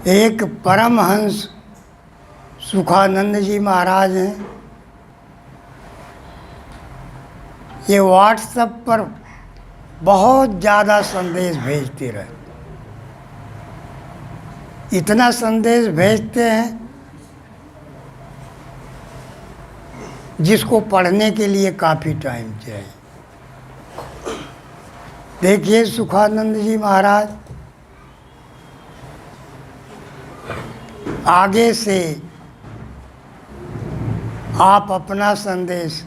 एक परमहंस सुखानंद जी महाराज हैं। ये व्हाट्सएप पर बहुत ज़्यादा संदेश भेजते रहे। इतना संदेश भेजते हैं जिसको पढ़ने के लिए काफ़ी टाइम चाहिए। देखिए सुखानंद जी महाराज आगे से आप अपना संदेश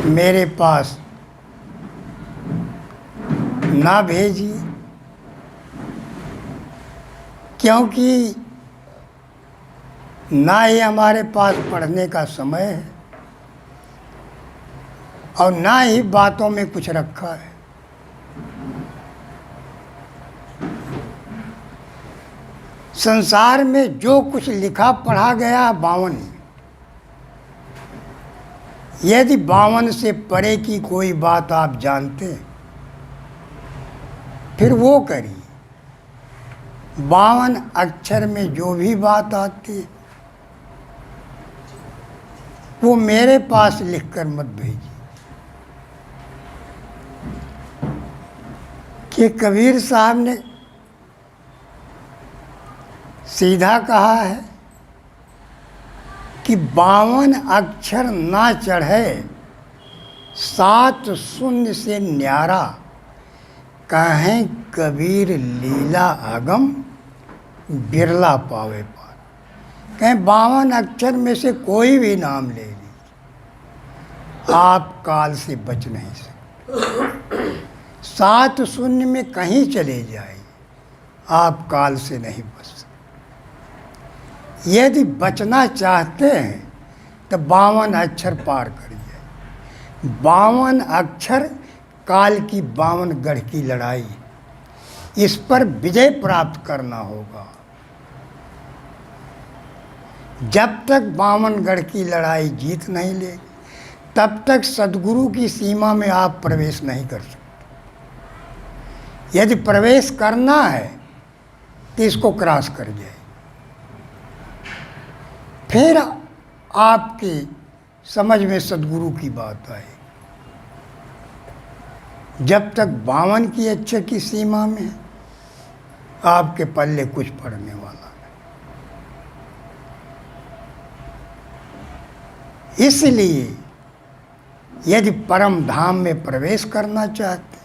मेरे पास ना भेजिए, क्योंकि ना ही हमारे पास पढ़ने का समय है और ना ही बातों में कुछ रखा है। संसार में जो कुछ लिखा पढ़ा गया 52, यदि 52 से परे की कोई बात आप जानते हैं फिर वो करिए। 52 अक्षर में जो भी बात आती है वो मेरे पास लिखकर मत भेजिए। कि कबीर साहब ने सीधा कहा है कि 52 अक्षर ना चढ़े 7 शून्य से न्यारा, कहें कबीर लीला अगम बिरला पावे पार। कहें 52 अक्षर में से कोई भी नाम ले लीजिए, आप काल से बच नहीं सकते। 7 शून्य में कहीं चले जाइए, आप काल से नहीं बच सकते। यदि बचना चाहते हैं तो 52 अक्षर पार करिए। 52 अक्षर काल की 52 गढ़ की लड़ाई, इस पर विजय प्राप्त करना होगा। जब तक 52 गढ़ की लड़ाई जीत नहीं लेगी तब तक सद्गुरु की सीमा में आप प्रवेश नहीं कर सकते। यदि प्रवेश करना है तो इसको क्रॉस कर जाए, फिर आपकी समझ में सद्गुरु की बात आए। जब तक 52 की अक्षर की सीमा में आपके पल्ले कुछ पड़ने वाला नहीं। इसलिए यदि परम धाम में प्रवेश करना चाहते,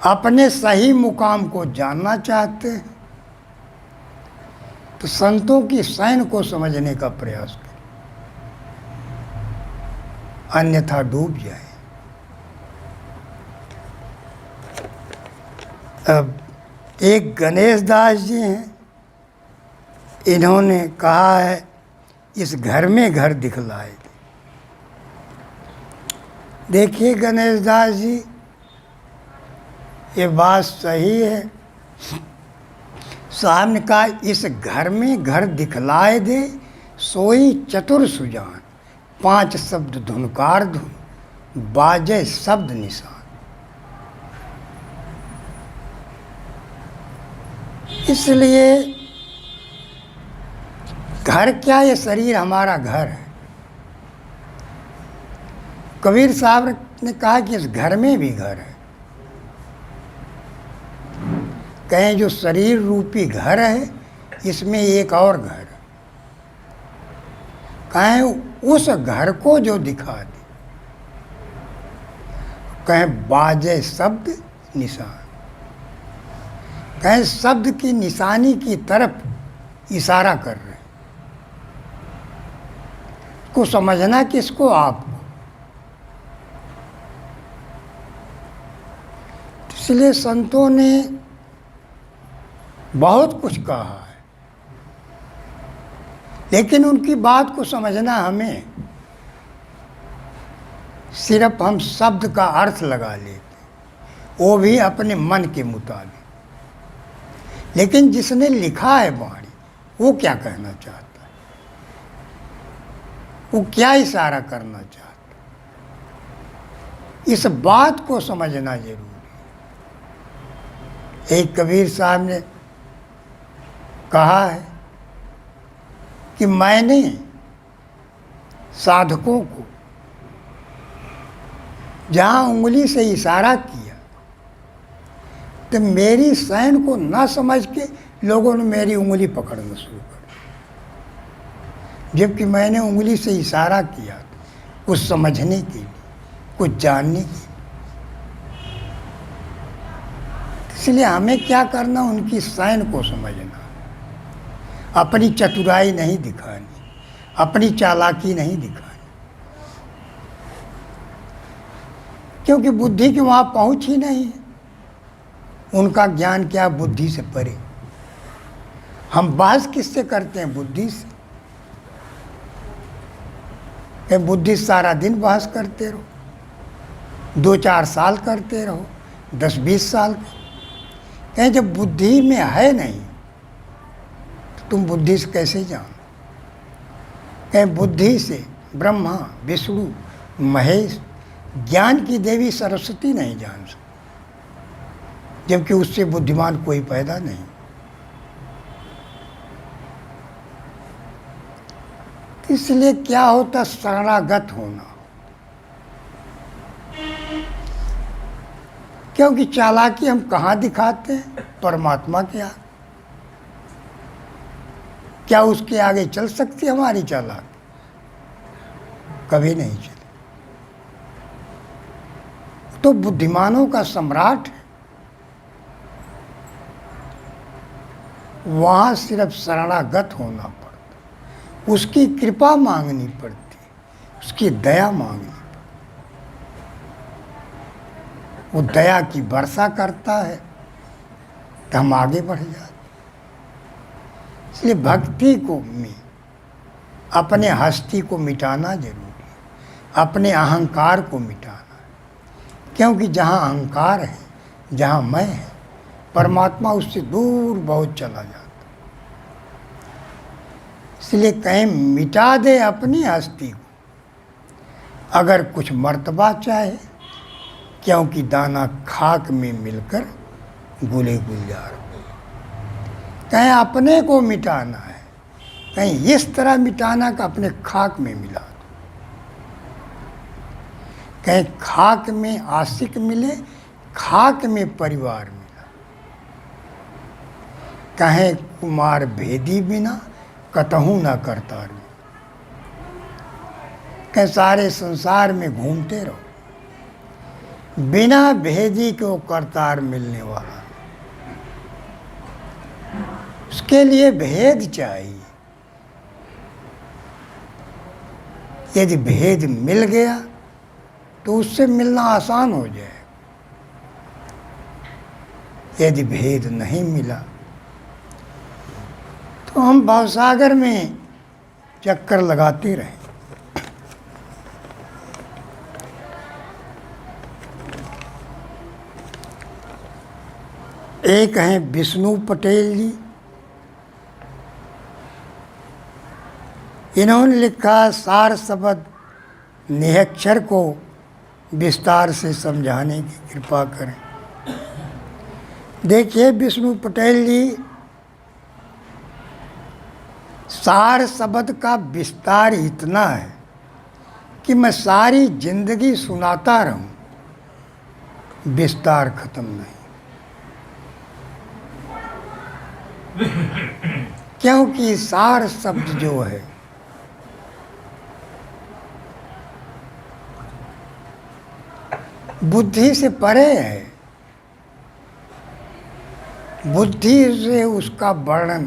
अपने सही मुकाम को जानना चाहते हैं, तो संतों की शैन को समझने का प्रयास करें, अन्यथा डूब जाए। अब एक गणेश दास जी हैं, इन्होंने कहा है इस घर में घर दिखलाए। देखिए गणेश दास जी, ये बात सही है। साहब ने कहा इस घर में घर दिखलाए दे, सोई चतुर सुजान, 5 शब्द धुनकार धुन, बाजे शब्द निशान। इसलिए घर क्या, ये शरीर हमारा घर है। कबीर साहब ने कहा कि इस घर में भी घर है। कहें जो शरीर रूपी घर है इसमें एक और घर है। कहें उस घर को जो दिखा दे, कहें बाजे शब्द निशान, कहें शब्द की निशानी की तरफ इशारा कर रहे हैं। को समझना किसको, आपको। इसलिए संतों ने बहुत कुछ कहा है, लेकिन उनकी बात को समझना हमें, सिर्फ हम शब्द का अर्थ लगा लेते, वो भी अपने मन के मुताबिक। लेकिन जिसने लिखा है वाणी, वो क्या कहना चाहता है, वो क्या इशारा करना चाहता है, इस बात को समझना जरूरी है। एक कबीर साहब ने कहा है कि मैंने साधकों को जहाँ उंगली से इशारा किया तो मेरी सैन को ना समझ के लोगों ने मेरी उंगली पकड़ना शुरू कर, जबकि मैंने उंगली से इशारा किया कुछ समझने के लिए, कुछ जानने के लिए। इसलिए हमें क्या करना, उनकी सैन को समझना, अपनी चतुराई नहीं दिखानी, अपनी चालाकी नहीं दिखानी, क्योंकि बुद्धि की वहाँ पहुँच ही नहीं है। उनका ज्ञान क्या बुद्धि से परे। हम बहस किससे करते हैं? बुद्धि से। बुद्धि सारा दिन बहस करते रहो, 2-4 साल करते रहो, 10-20 साल कहें जब बुद्धि में है नहीं तो तुम बुद्धि से कैसे जानो? कहें बुद्धि से ब्रह्मा विष्णु महेश ज्ञान की देवी सरस्वती नहीं जान सकते, जबकि उससे बुद्धिमान कोई पैदा नहीं। इसलिए क्या होता? शरणागत होना। क्योंकि चालाकी हम कहाँ दिखाते हैं? परमात्मा के आगे। क्या उसके आगे चल सकती है हमारी चालाकी? कभी नहीं चले। तो बुद्धिमानों का सम्राट है, वहाँ सिर्फ शरणागत होना पड़ता, उसकी कृपा मांगनी पड़ती, उसकी दया मांगनी पड़ती। वो दया की वर्षा करता है तो हम आगे बढ़ जाते। इसलिए भक्ति को में अपने हस्ती को मिटाना जरूरी है, अपने अहंकार को मिटाना, क्योंकि जहाँ अहंकार है, जहाँ मैं है, परमात्मा उससे दूर बहुत चला जाता। इसलिए कहीं मिटा दे अपनी हस्ती को, अगर कुछ मर्तबा चाहे, क्योंकि दाना खाक में मिलकर गुले गुलजार हो। कहीं अपने को मिटाना है, कहीं इस तरह मिटाना कि अपने खाक में मिला दो। कहीं खाक में आशिक मिले, खाक में परिवार मिला। कहें कुमार भेदी बिना कतहूँ ना करतार में। कहीं सारे संसार में घूमते रहो, बिना भेदी को करतार मिलने वाला। उसके लिए भेद चाहिए। यदि भेद मिल गया तो उससे मिलना आसान हो जाए। यदि भेद नहीं मिला तो हम भवसागर में चक्कर लगाते रहें। एक हैं विष्णु पटेल जी, इन्होंने लिखा सार शब्द निहक्षर को विस्तार से समझाने की कृपा करें। देखिए विष्णु पटेल जी, सार शब्द का विस्तार इतना है कि मैं सारी जिंदगी सुनाता रहूं, विस्तार खत्म नहीं। क्योंकि सार शब्द जो है बुद्धि से परे है। बुद्धि से उसका वर्णन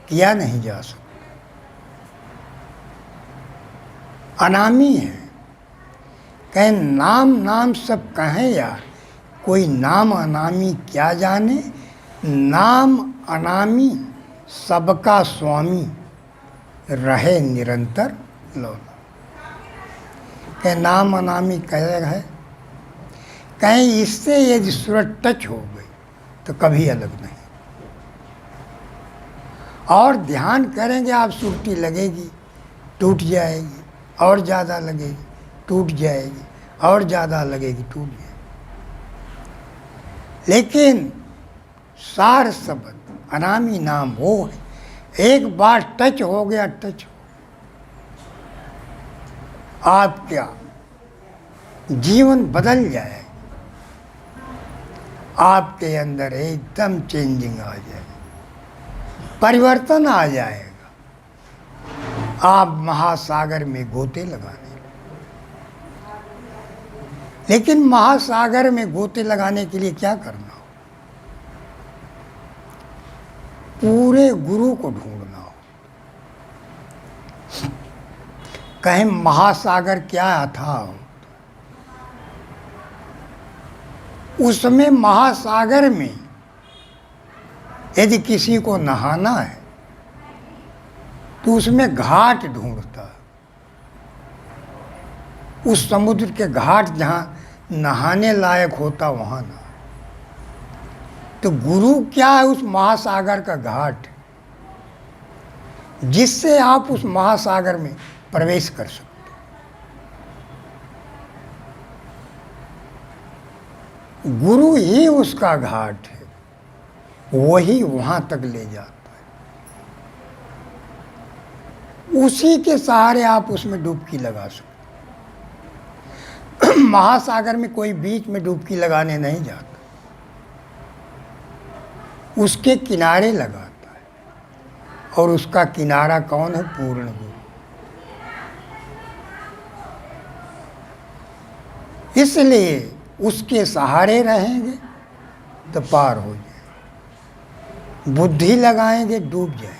किया नहीं जा सकता। अनामी है। कहें नाम नाम सब कहें यार, कोई नाम अनामी क्या जाने। नाम अनामी सबका स्वामी, रहे निरंतर लौना। कहें नाम अनामी कहेगा है, कहीं इससे यदि सूरज टच हो गई तो कभी अलग नहीं। और ध्यान करेंगे आप, सुरती लगेगी, टूट जाएगी, और ज़्यादा लगेगी, टूट जाएगी, और ज़्यादा लगेगी, टूट जाएगी। लेकिन सार शब्द अनामी नाम वो है, एक बार टच हो गया, टच आपका जीवन बदल जाए, आपके अंदर एकदम चेंजिंग आ जाए, परिवर्तन आ जाएगा। आप महासागर में गोते लगाने, लेकिन महासागर में गोते लगाने के लिए क्या करना हो? पूरे गुरु को ढूंढना हो। कहें महासागर क्या था, उसमें महासागर में यदि किसी को नहाना है तो उसमें घाट ढूंढता है, उस समुद्र के घाट जहाँ नहाने लायक होता वहाँ ना। तो गुरु क्या है? उस महासागर का घाट, जिससे आप उस महासागर में प्रवेश कर सकते। गुरु ही उसका घाट है, वही वहाँ तक ले जाता है। उसी के सहारे आप उसमें डुबकी लगा सकते। महासागर में कोई बीच में डुबकी लगाने नहीं जाता, उसके किनारे लगाता है, और उसका किनारा कौन है? पूर्ण गुरु। इसलिए उसके सहारे रहेंगे तो पार हो जाए, बुद्धि लगाएंगे डूब जाए।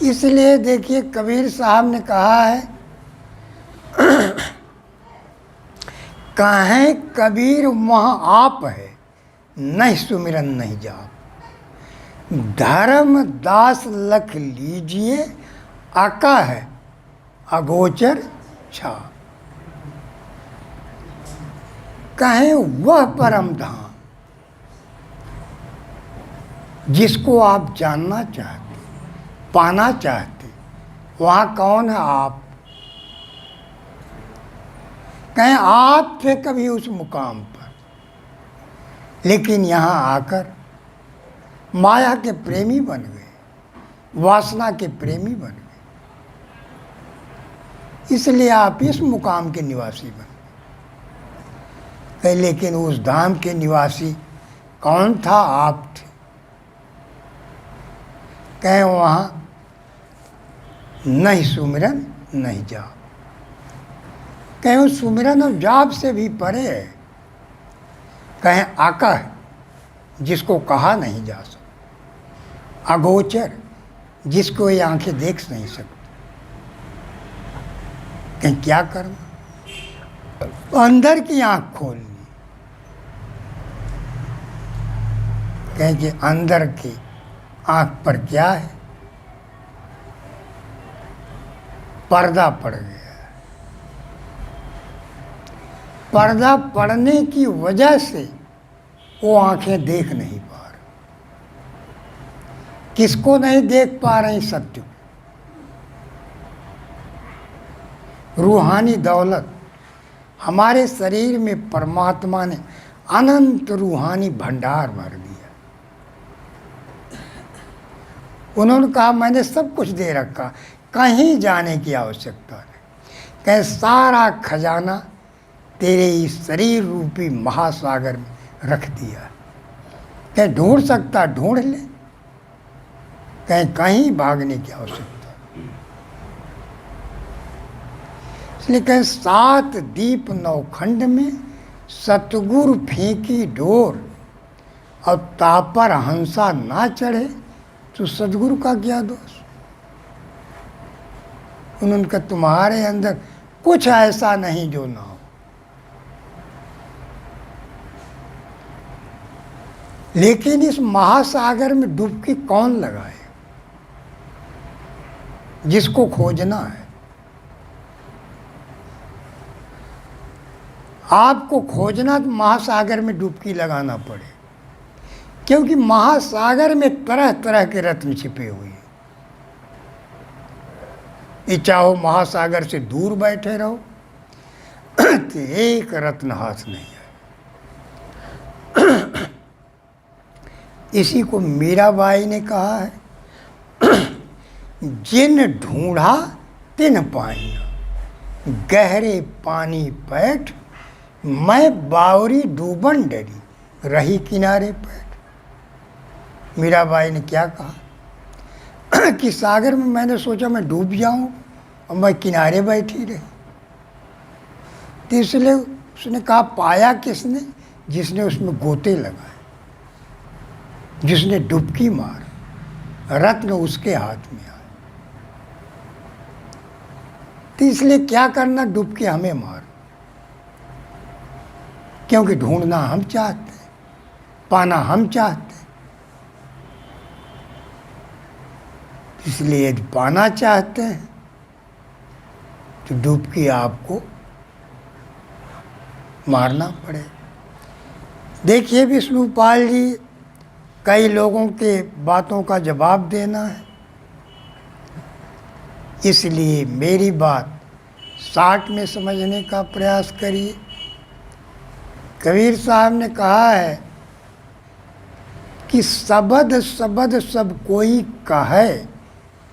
इसलिए देखिए कबीर साहब ने कहा है, कहें कबीर वहाँ आप है, नहीं सुमिरन नहीं जाप, धर्म दास लख लीजिए, आका है अगोचर छा। कहें वह परम धाम जिसको आप जानना चाहते, पाना चाहते, वहाँ कौन है? आप। कहें आप थे कभी उस मुकाम पर, लेकिन यहाँ आकर माया के प्रेमी बन गए, वासना के प्रेमी बन गए, इसलिए आप इस मुकाम के निवासी बन गए। लेकिन उस धाम के निवासी कौन था? आप थे। कहें वहाँ नहीं सुमिरन नहीं जाप। कहें सुमिरन और जाप से भी परे है। कहें आका है जिसको कहा नहीं जा सकता, अगोचर जिसको ये आंखें देख नहीं सकती। कहें क्या करना? अंदर की आंख खोलनी। कहें कि अंदर की आंख पर क्या है? पर्दा पड़ गया। पर्दा पड़ने की वजह से वो आंखें देख नहीं पा रही। किसको नहीं देख पा रही? सत्य को। रूहानी दौलत हमारे शरीर में परमात्मा ने अनंत रूहानी भंडार भर दिया। उन्होंने कहा मैंने सब कुछ दे रखा, कहीं जाने की आवश्यकता नहीं। कहे सारा खजाना तेरे इस शरीर रूपी महासागर में रख दिया। कहे ढूंढ सकता ढूंढ ले, कहीं कहीं भागने की आवश्यकता। इसलिए कहे 7 दीप 9 खंड में सतगुरु फेंकी डोर, और तापर हंसा ना चढ़े तो सदगुरु का क्या दोष? उन्होंने कहा तुम्हारे अंदर कुछ ऐसा नहीं जो ना हो। लेकिन इस महासागर में डुबकी कौन लगाए? जिसको खोजना है। आपको खोजना तो महासागर में डुबकी लगाना पड़े, क्योंकि महासागर में तरह तरह के रत्न छिपे हुए हैं। ये चाहो महासागर से दूर बैठे रहो तो एक रत्न हाथ नहीं है। इसी को मीराबाई ने कहा है, जिन ढूंढा तिन पाइया, गहरे पानी पैठ, मैं बावरी डूबन डरी, रही किनारे पैठ। मीराबाई ने क्या कहा कि सागर में मैंने सोचा मैं डूब जाऊं और मैं किनारे बैठी रही। तो इसलिए उसने कहा पाया किसने, जिसने उसमें गोते लगाए, जिसने डुबकी मार, रत्न उसके हाथ में आए। तो इसलिए क्या करना, डुबकी हमें मार, क्योंकि ढूंढना हम चाहते हैं, पाना हम चाहते हैं। इसलिए यदि पाना चाहते हैं तो डुबकी आपको मारना पड़े। देखिए विष्णुपाल जी, कई लोगों के बातों का जवाब देना है, इसलिए मेरी बात शार्ट में समझने का प्रयास करिए। कबीर साहब ने कहा है कि सबद सबद सब कोई कहे,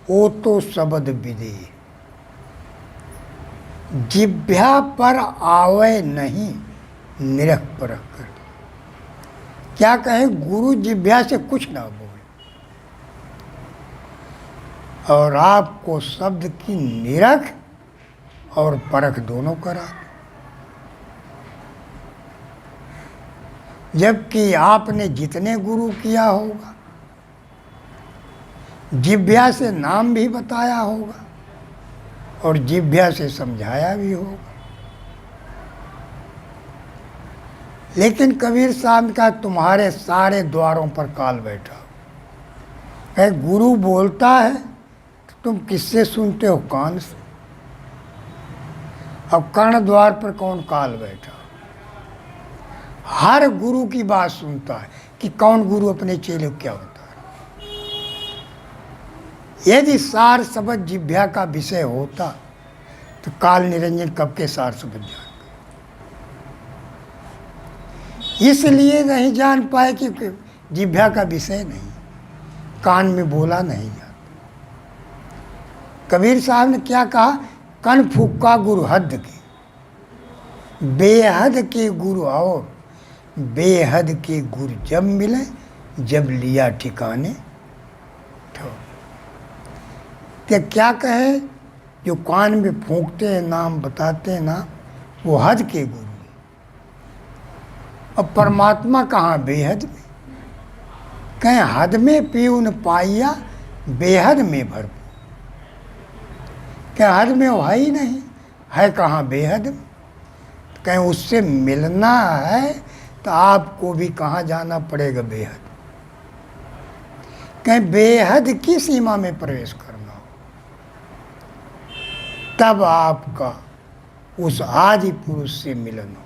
ओ तो सबद विदे, जिभ्या पर आवे नहीं, निरख परख कर। क्या कहे, गुरु जिभ्या से कुछ ना बोले और आपको शब्द की निरख और परख दोनों करा, जबकि आपने जितने गुरु किया होगा, जिभ्या से नाम भी बताया होगा और जिभ्या से समझाया भी होगा। लेकिन कबीर साहब का तुम्हारे सारे द्वारों पर काल बैठा है। गुरु बोलता है तो तुम किससे सुनते हो, कान से। अब कर्ण द्वार पर कौन काल बैठा, हर गुरु की बात सुनता है कि कौन गुरु अपने चेले को क्या बता रहा। यदि सार शब्द जिभ्या का विषय होता तो काल निरंजन कब के सार शब्द जान गए। इसलिए नहीं जान पाए क्योंकि जिभ्या का विषय नहीं, कान में बोला नहीं जाता। कबीर साहब ने क्या कहा, कन फूका गुरु हद के, बेहद के गुरु और बेहद के गुरु जब मिले, जब लिया ठिकाने ठो। तो क्या कहे, जो कान में फूंकते हैं, नाम बताते हैं ना, वो हद के गुरु। अब परमात्मा कहाँ, बेहद में। कहें हद में पीऊन पाइया, बेहद में भरपूर। क्या हद में वो है ही नहीं, है कहाँ, बेहद में। कहें उससे मिलना है तो आपको भी कहाँ जाना पड़ेगा, बेहद। कहें बेहद की सीमा में प्रवेश करना हो, तब आपका उस आदि पुरुष से मिलन हो।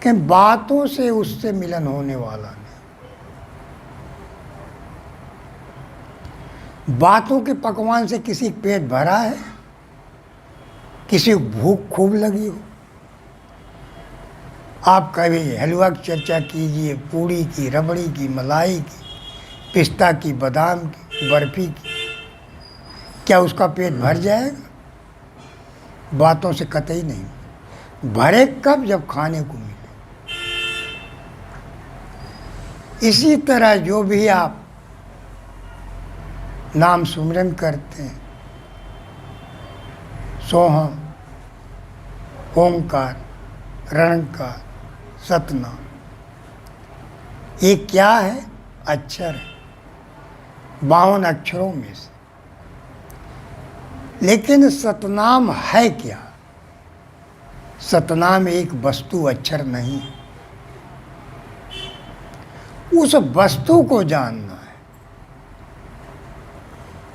कहें बातों से उससे मिलन होने वाला नहीं। बातों के पकवान से किसी पेट भरा है, किसी को भूख खूब लगी हो, आप कभी हलवा की चर्चा कीजिए, पूड़ी की, रबड़ी की, मलाई की, पिस्ता की, बादाम की, बर्फी की, क्या उसका पेट भर जाएगा? बातों से कतई नहीं। भरे कब, जब खाने को मिले। इसी तरह जो भी आप नाम सुमिरन करते हैं, सोहम, ओंकार, रणकार, सतनाम, ये क्या है? अक्षर है, 52 अक्षरों में से। लेकिन सतनाम है क्या? सतनाम एक वस्तु, अक्षर नहीं है। उस वस्तु को जानना है।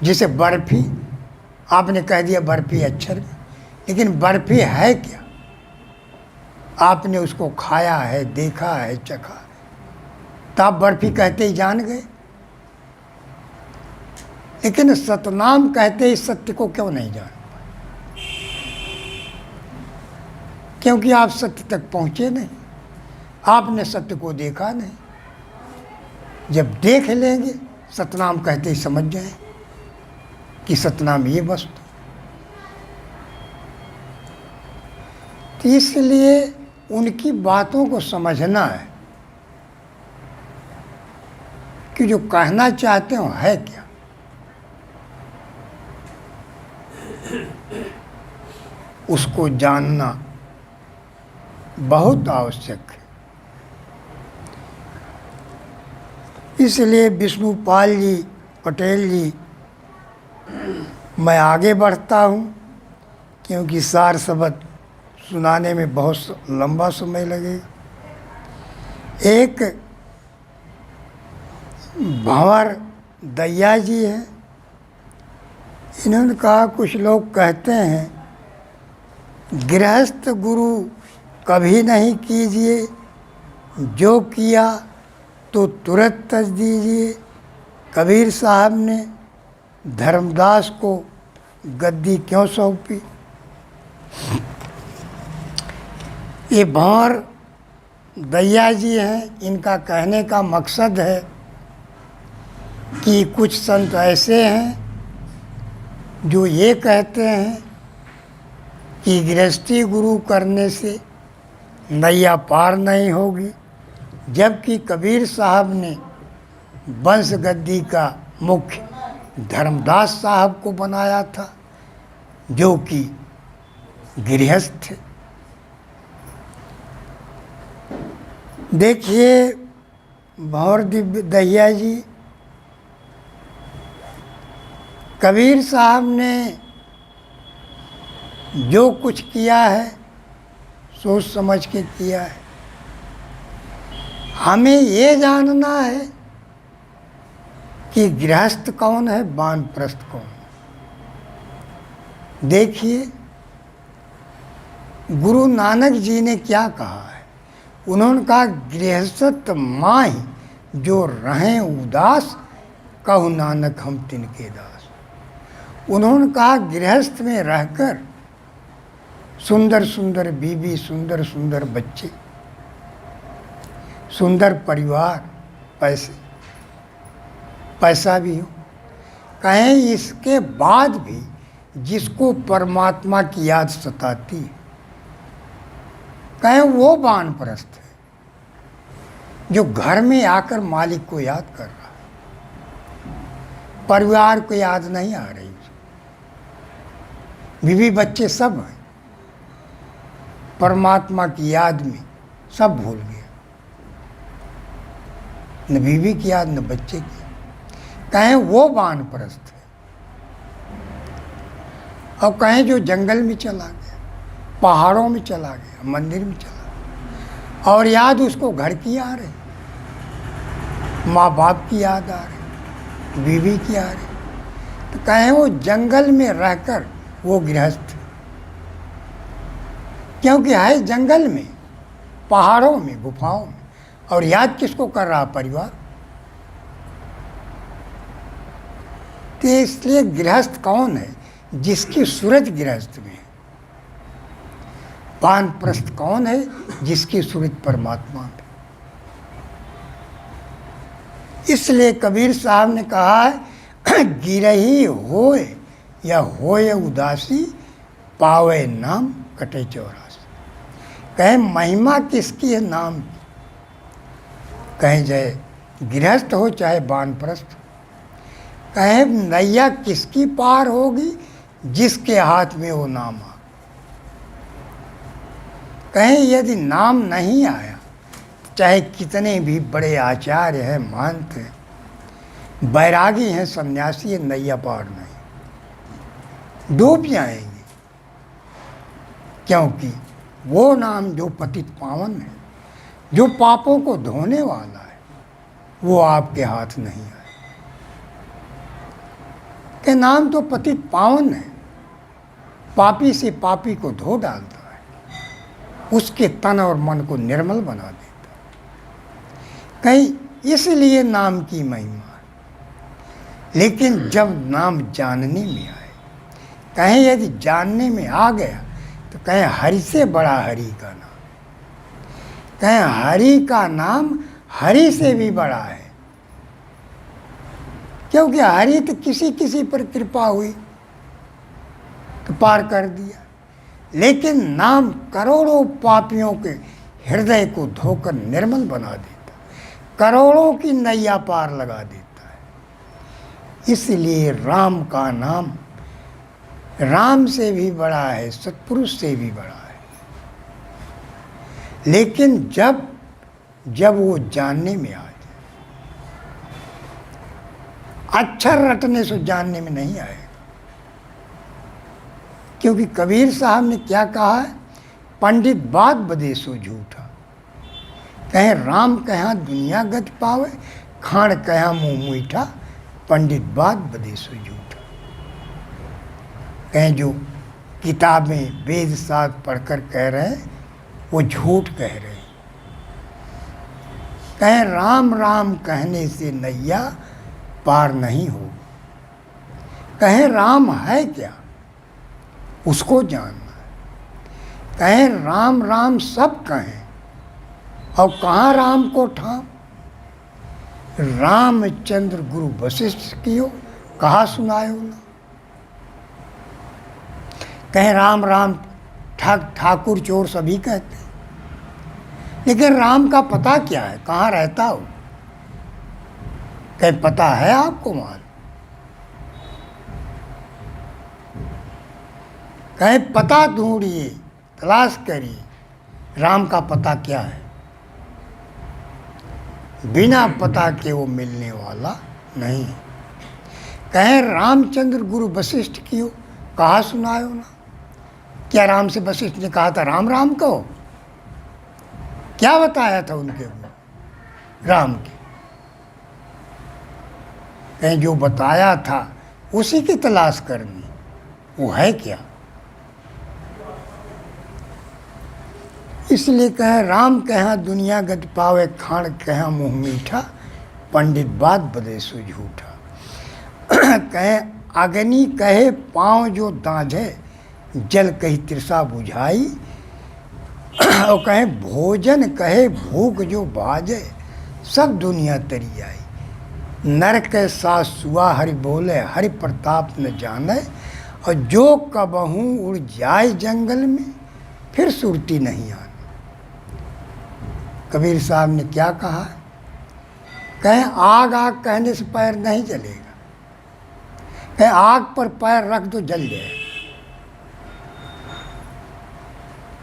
जैसे बर्फी, आपने कह दिया बर्फी अक्षर में, लेकिन बर्फी है क्या? आपने उसको खाया है, देखा है, चखा है, तो आप बर्फी कहते ही जान गए। लेकिन सतनाम कहते ही सत्य को क्यों नहीं जान पाए? क्योंकि आप सत्य तक पहुंचे नहीं, आपने सत्य को देखा नहीं। जब देख लेंगे सतनाम कहते ही समझ जाए कि सतनाम ये वस्तु। तो इसलिए उनकी बातों को समझना है कि जो कहना चाहते हो है क्या। उसको जानना बहुत आवश्यक है। इसलिए विष्णुपाल जी पटेल जी, मैं आगे बढ़ता हूँ क्योंकि सार शब्द सुनाने में बहुत लंबा समय लगेगा। एक भंवर दैया जी है, इन्होंने कहा कुछ लोग कहते हैं गृहस्थ गुरु कभी नहीं कीजिए, जो किया तो तुरंत तज दीजिए। कबीर साहब ने धर्मदास को गद्दी क्यों सौंपी। ये भंवर दैया जी हैं, इनका कहने का मकसद है कि कुछ संत ऐसे हैं जो ये कहते हैं कि गृहस्थी गुरु करने से नैया पार नहीं होगी, जबकि कबीर साहब ने वंश गद्दी का मुख्य धर्मदास साहब को बनाया था, जो कि गृहस्थ थे। देखिए भंवर दैया जी, कबीर साहब ने जो कुछ किया है सोच समझ के किया है। हमें ये जानना है कि गृहस्थ कौन है, वानप्रस्थ कौन है। देखिए गुरु नानक जी ने क्या कहा है। उन्होंने कहा गृहस्थ माही जो रहें उदास, कहु नानक हम तिनके दास। उन्होंने कहा गृहस्थ में रहकर सुंदर सुंदर बीवी, सुंदर सुंदर बच्चे, सुंदर परिवार, पैसा भी हो, कहें इसके बाद भी जिसको परमात्मा की याद सताती है, कहें वो वानप्रस्थ है, जो घर में आकर मालिक को याद कर रहा है, परिवार को याद नहीं आ रही, बीवी बच्चे सब हैं, परमात्मा की याद में सब भूल गया, न बीवी की याद न बच्चे की। कहें वो वानप्रस्थ है। और कहें जो जंगल में चला गया, पहाड़ों में चला गया, मंदिर में चला गया, और याद उसको घर की आ रही, माँ बाप की याद आ रही, बीवी की आ रही, तो कहें वो जंगल में रहकर वो गृहस्थ, क्योंकि है जंगल में, पहाड़ों में, गुफाओं में, और याद किसको कर रहा, परिवार। तो इसलिए गृहस्थ कौन है, जिसकी सूरत गृहस्थ में है। वानप्रस्थ कौन है, जिसकी सूरत परमात्मा में। इसलिए कबीर साहब ने कहा है गिरही होए या होए उदासी, पावे नाम कटे चौरासी। कहें महिमा किसकी है, नाम की। कहें चाहे गृहस्थ हो चाहे वानप्रस्थ, कहें नैया किसकी पार होगी, जिसके हाथ में वो नाम आ। कहें यदि नाम नहीं आया, चाहे कितने भी बड़े आचार्य हैं, महंत हैं, बैरागी हैं, सन्यासी हैं, नैया पार नहीं, डूब जाएंगे। क्योंकि वो नाम जो पतित पावन है, जो पापों को धोने वाला है, वो आपके हाथ नहीं आए। के नाम तो पतित पावन है, पापी से पापी को धो डालता है, उसके तन और मन को निर्मल बना देता है। कहीं इसलिए नाम की महिमा है। लेकिन जब नाम जानने में आए, कहें यदि जानने में आ गया, तो कहें हरि से बड़ा हरि का नाम, कहें हरि का नाम हरि से भी बड़ा है। क्योंकि हरि तो किसी किसी पर कृपा हुई तो पार कर दिया, लेकिन नाम करोड़ों पापियों के हृदय को धोकर निर्मल बना देता, करोड़ों की नैया पार लगा देता है। इसलिए राम का नाम राम से भी बड़ा है, सत्पुरुष से भी बड़ा है। लेकिन जब वो जानने में आ जाए, अक्षर रटने से जानने में नहीं आएगा। क्योंकि कबीर साहब ने क्या कहा है, पंडित बात बदे सो झूठा, कहे राम कहाँ दुनिया गति पावे, खाण कहाँ मुँह मीठा, पंडित बात बदे सो झूठा। कहें जो किताबें वेद शास्त्र पढ़कर कह रहे हैं वो झूठ कह रहे हैं। कहें राम राम कहने से नैया पार नहीं हो। कहें राम है क्या, उसको जानना है। कहें राम राम सब कहें, और कहाँ राम को ठाम। रामचंद्र गुरु वशिष्ठ कियो, कहा सुनायो ना। कहें राम राम ठाकुर चोर सभी कहते हैं, लेकिन राम का पता क्या है, कहाँ रहता हो। कहीं पता है आपको मालूम? कहीं पता ढूंढिए, तलाश करिए, राम का पता क्या है। बिना पता के वो मिलने वाला नहीं। कहें रामचंद्र गुरु वशिष्ठ कियो, कहा सुनायो ना। क्या राम से वशिष्ठ ने कहा था राम राम कहो? क्या बताया था उनके गुरु राम के? कहीं जो बताया था उसी की तलाश करनी, वो है क्या। इसलिए कहे राम कहाँ दुनिया गति पावे, खाण कहाँ मुँह मीठा, पंडित बात बदे सो झूठा। कहे अग्नि कहे पाँव जो दाझे, जल कही तृषा बुझाई। और कहे भोजन कहे भूख जो भाजे, सब दुनिया तरी आई। नर के साथ सुआ हरि बोले, हरि प्रताप न जाने। और जो कबहू उड़ जाए जंगल में, फिर सुरती नहीं आने। कबीर साहब ने क्या कहा, कहें आग आग कहने से पैर नहीं जलेगा, कहें आग पर पैर रख दो जल जाएगा।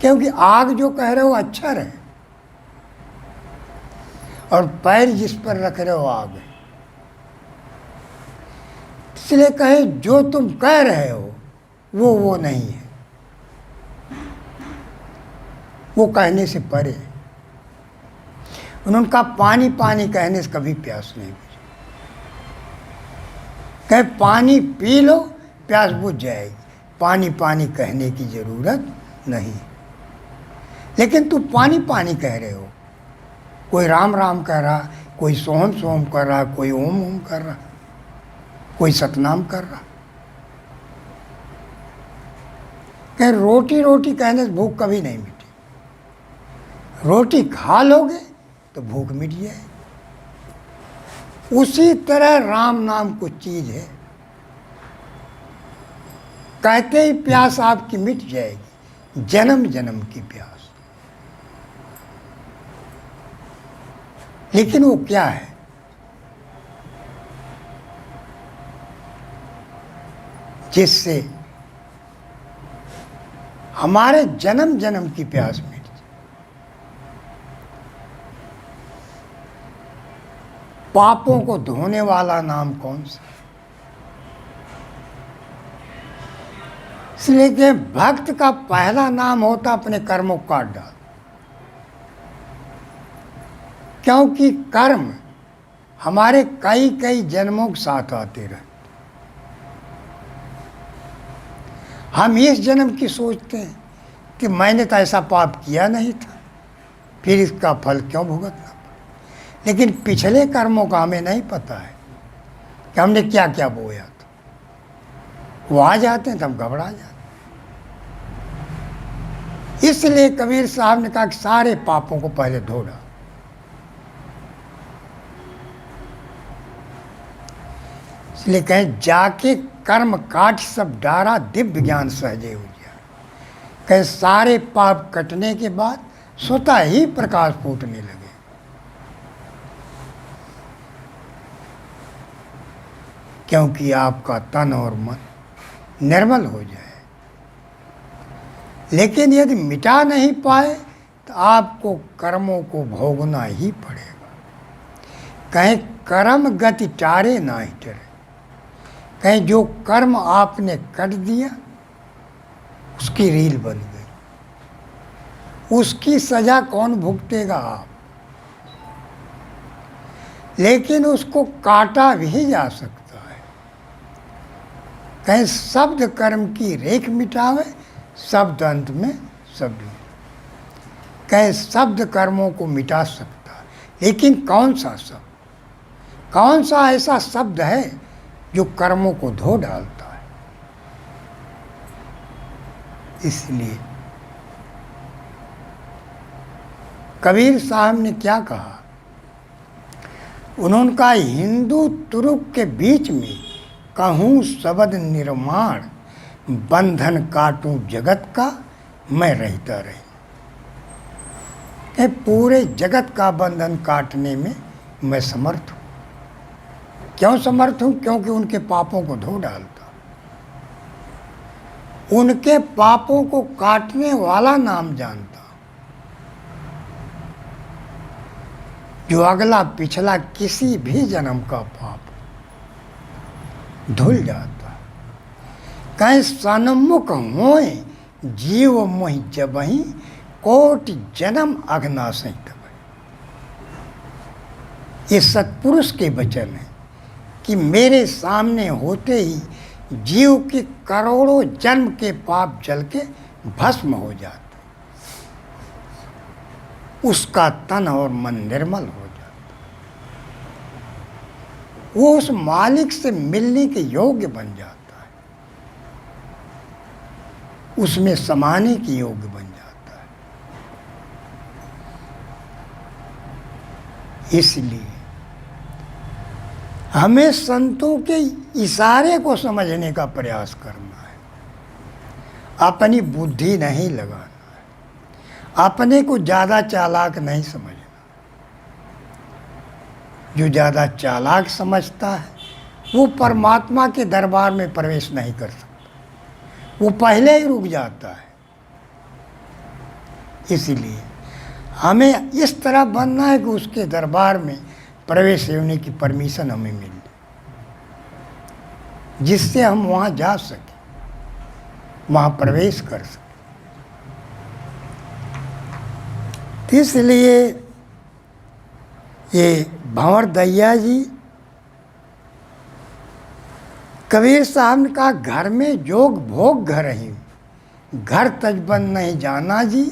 क्योंकि आग जो कह रहे हो अक्षर है, और पैर जिस पर रख रहे हो आग है। इसलिए कहे जो तुम कह रहे हो वो नहीं है, वो कहने से परे है। उन्होंने कहा पानी पानी कहने से कभी प्यास नहीं बुझे। कहे पानी पी लो प्यास बुझ जाएगी, पानी पानी कहने की जरूरत नहीं। लेकिन तू पानी पानी कह रहे हो, कोई राम राम कह रहा, कोई सोहम सोहम कर रहा, कोई ओम ओम कर रहा, कोई सतनाम कर रहा। कहे रोटी रोटी कहने से भूख कभी नहीं मिटी, रोटी खा लोगे तो भूख मिट जाए। उसी तरह राम नाम कुछ चीज है, कहते ही प्यास आपकी मिट जाएगी, जन्म जन्म की प्यास। लेकिन वो क्या है, जिससे हमारे जन्म जन्म की प्यास मिट जाए। पापों को धोने वाला नाम कौन सा? इसलिए कि भक्त का पहला नाम होता अपने कर्मों को काट डाल। क्योंकि कर्म हमारे कई कई जन्मों के साथ आते रहे। हम इस जन्म की सोचते हैं कि मैंने तो ऐसा पाप किया नहीं था, फिर इसका फल क्यों भुगतना पड़ा। लेकिन पिछले कर्मों का हमें नहीं पता है कि हमने क्या क्या बोया था। वो आ जाते हैं तो हम घबरा जाते हैं। इसलिए कबीर साहब ने कहा कि सारे पापों को पहले धो डाल। इसलिए कहें जाके कर्म काट सब डारा दिव्य ज्ञान सहजे हो गया। कहें सारे पाप कटने के बाद स्वतः ही प्रकाश फूटने लगे। क्योंकि आपका तन और मन निर्मल हो जाए। लेकिन यदि मिटा नहीं पाए तो आपको कर्मों को भोगना ही पड़ेगा। कहीं कर्म गति टारे ना ही टरे। कहीं जो कर्म आपने कर दिया उसकी रील बन गई, उसकी सजा कौन भुगतेगा? आप। लेकिन उसको काटा भी जा सकता है। कहीं शब्द कर्म की रेख मिटावे, शब्द अंत में शब्द। कहीं शब्द कर्मों को मिटा सकता है, लेकिन कौन सा शब्द? कौन सा ऐसा शब्द है जो कर्मों को धो डालता है? इसलिए कबीर साहब ने क्या कहा? उन्होंने कहा, हिंदू तुरुक के बीच में कहूँ शब्द निर्माण, बंधन काटूं जगत का, मैं रहता रही। पूरे जगत का बंधन काटने में मैं समर्थ हूँ। क्यों समर्थ हूँ? क्योंकि उनके पापों को धो डालता। उनके पापों को काटने वाला नाम जानता, जो अगला पिछला किसी भी जन्म का पाप धुल जाता। कहीं सन्मुख होए जीव मोहि जबहि, कोटि जन्म अघनासहि तबहि। ये सत्पुरुष के वचन है कि मेरे सामने होते ही जीव के करोड़ों जन्म के पाप जल के भस्म हो जाते, उसका तन और मन निर्मल हो जाता, वो उस मालिक से मिलने के योग्य बन जाता है, उसमें समाने के योग्य बन जाता है। इसलिए हमें संतों के इशारे को समझने का प्रयास करना है, अपनी बुद्धि नहीं लगाना है, अपने को ज़्यादा चालाक नहीं समझना। जो ज़्यादा चालाक समझता है वो परमात्मा के दरबार में प्रवेश नहीं कर सकता, वो पहले ही रुक जाता है। इसीलिए हमें इस तरह बनना है कि उसके दरबार में प्रवेश होने की परमिशन हमें मिल जाए, जिससे हम वहाँ जा सकें, वहाँ प्रवेश कर सकें। तो इसलिए ये भंवर दैया जी, कबीर साहब ने कहा, घर में जोग भोग घर ही, घर तजबन नहीं जाना जी,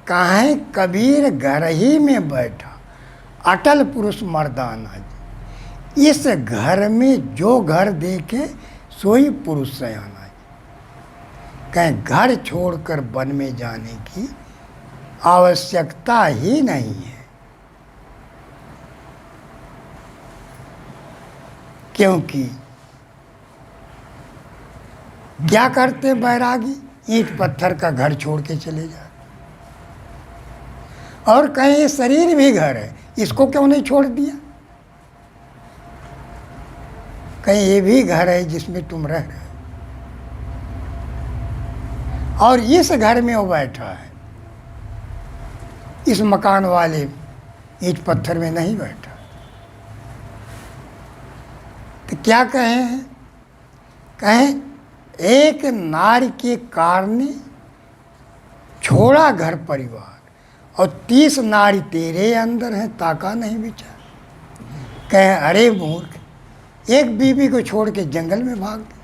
काहे कबीर घर ही में बैठा, अटल पुरुष मर्दाना जी। इस घर में जो घर देखे सोई पुरुष सयाना जी। कहीं घर छोड़कर वन में जाने की आवश्यकता ही नहीं है। क्योंकि क्या करते बैरागी? ईंट पत्थर का घर छोड़ के चले जाते। और कहीं ये शरीर भी घर है, इसको क्यों नहीं छोड़ दिया? कहीं ये भी घर है जिसमें तुम रह रहे हो, और इस घर में वो बैठा है, इस मकान वाले ईंट पत्थर में नहीं बैठा। तो क्या कहें? कहें एक नारी के कारण छोड़ा घर परिवार, और 30 नारी तेरे अंदर है, ताका नहीं विचार। कहें अरे मूर्ख, एक बीवी को छोड़ के जंगल में भाग गए,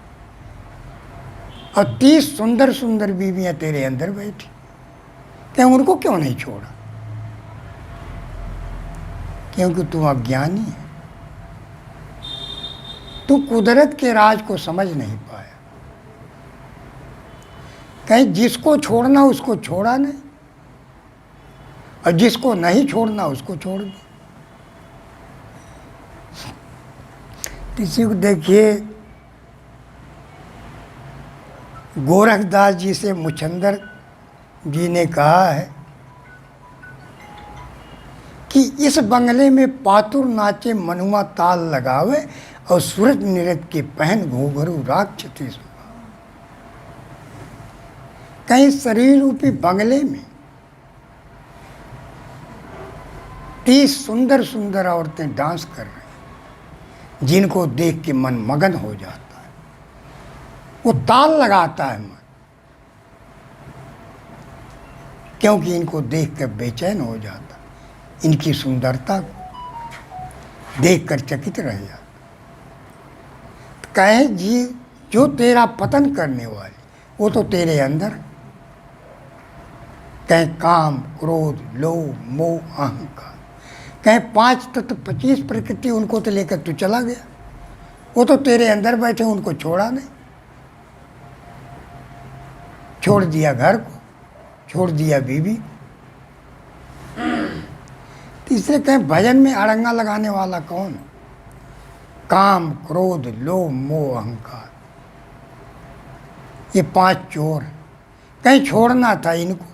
और 30 सुंदर सुंदर बीवियां तेरे अंदर बैठी, कहें उनको क्यों नहीं छोड़ा? क्योंकि तू अज्ञानी है, तू कुदरत के राज को समझ नहीं पाया। कहीं जिसको छोड़ना उसको छोड़ा नहीं, और जिसको नहीं छोड़ना उसको छोड़ दे। किसी को देखिए, गोरखदास जी से मुचंदर जी ने कहा है कि इस बंगले में पातुर नाचे मनुआ ताल लगावे और सूरज नृत्य के पहन घूंघरू राग छती सुना। कहीं शरीर रूपी बंगले में 30 सुंदर सुंदर औरतें डांस कर रही, जिनको देख के मन मगन हो जाता है, वो ताल लगाता है मन, क्योंकि इनको देख कर बेचैन हो जाता, इनकी सुंदरता को देख कर चकित रह जाता। कहे जी, जो तेरा पतन करने वाली वो तो तेरे अंदर, कहे काम, क्रोध, लोभ, मोह, अहंकार, कहे 5 तत्व 25 प्रकृति, उनको तो लेकर तू चला गया, वो तो तेरे अंदर बैठे, उनको छोड़ा नहीं। छोड़ दिया घर को, छोड़ दिया बीवी। तीसरे कहे भजन में अड़ंगा लगाने वाला कौन? काम, क्रोध, लोभ, मोह, अहंकार, ये 5 चोर। कहीं छोड़ना था इनको,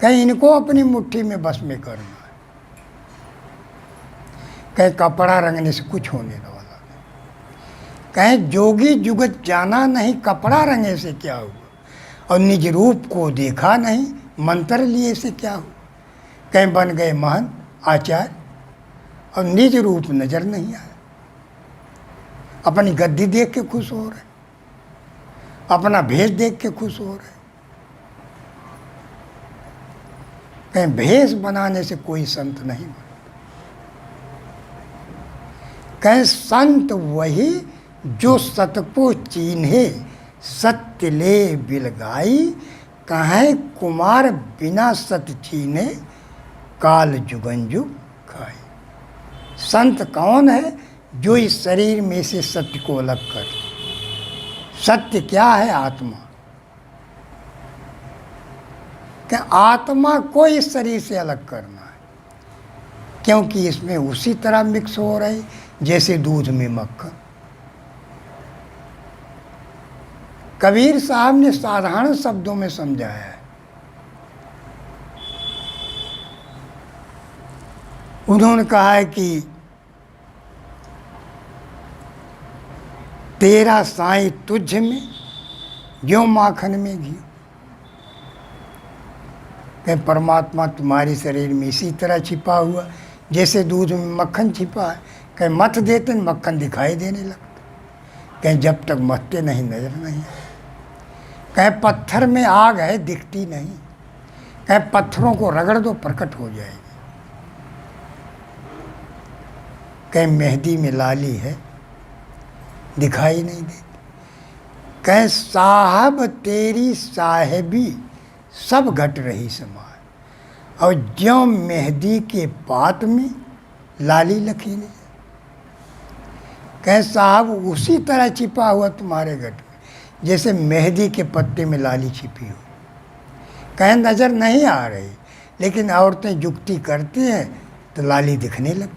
कहीं इनको अपनी मुट्ठी में बस में करना है। कहीं कपड़ा रंगने से कुछ होने वाला नहीं। कहीं जोगी जुगत जाना नहीं, कपड़ा रंगे से क्या हुआ, और निज रूप को देखा नहीं, मंत्र लिए से क्या हुआ। कहीं बन गए महंत आचार्य और निज रूप नजर नहीं आया, अपनी गद्दी देख के खुश हो रहे, अपना भेष देख के खुश हो रहे। कहीं भेष बनाने से कोई संत नहीं बना। कहीं संत वही जो सत को चीन्हे, सत्य ले बिलगाई, कहें कुमार बिना सत चीने, काल जुगन जुग खाई। संत कौन है? जो इस शरीर में से सत्य को अलग कर। सत्य क्या है? आत्मा। क्या आत्मा को इस शरीर से अलग करना है, क्योंकि इसमें उसी तरह मिक्स हो रही जैसे दूध में मक्खन। कबीर साहब ने साधारण शब्दों में समझाया है। उन्होंने कहा है कि तेरा साईं तुझ में जो माखन में घी। कहीं परमात्मा तुम्हारे शरीर में इसी तरह छिपा हुआ जैसे दूध में मक्खन छिपा है। कहीं मथ देते मक्खन दिखाई देने लगता, कहीं जब तक मथते नहीं नजर नहीं। कहीं पत्थर में आग है दिखती नहीं, कहीं पत्थरों को रगड़ दो प्रकट हो जाएगी। कहीं मेहंदी में लाली है दिखाई नहीं देती। कहीं साहब तेरी साहेबी सब घट रही समाए, और ज्यों मेहंदी के पात में लाली लखी नहीं। कहीं साहब उसी तरह छिपा हुआ तुम्हारे घट में जैसे मेहंदी के पत्ते में लाली छिपी हो। कहीं नज़र नहीं आ रही, लेकिन औरतें जुक्ति करती हैं तो लाली दिखने लगती।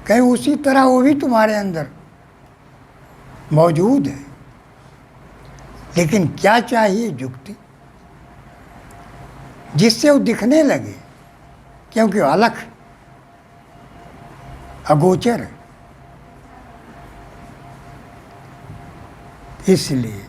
कहीं उसी तरह वो भी तुम्हारे अंदर मौजूद है, लेकिन क्या चाहिए? जुक्ति, जिससे वो दिखने लगे, क्योंकि अलग अगोचर है। इसलिए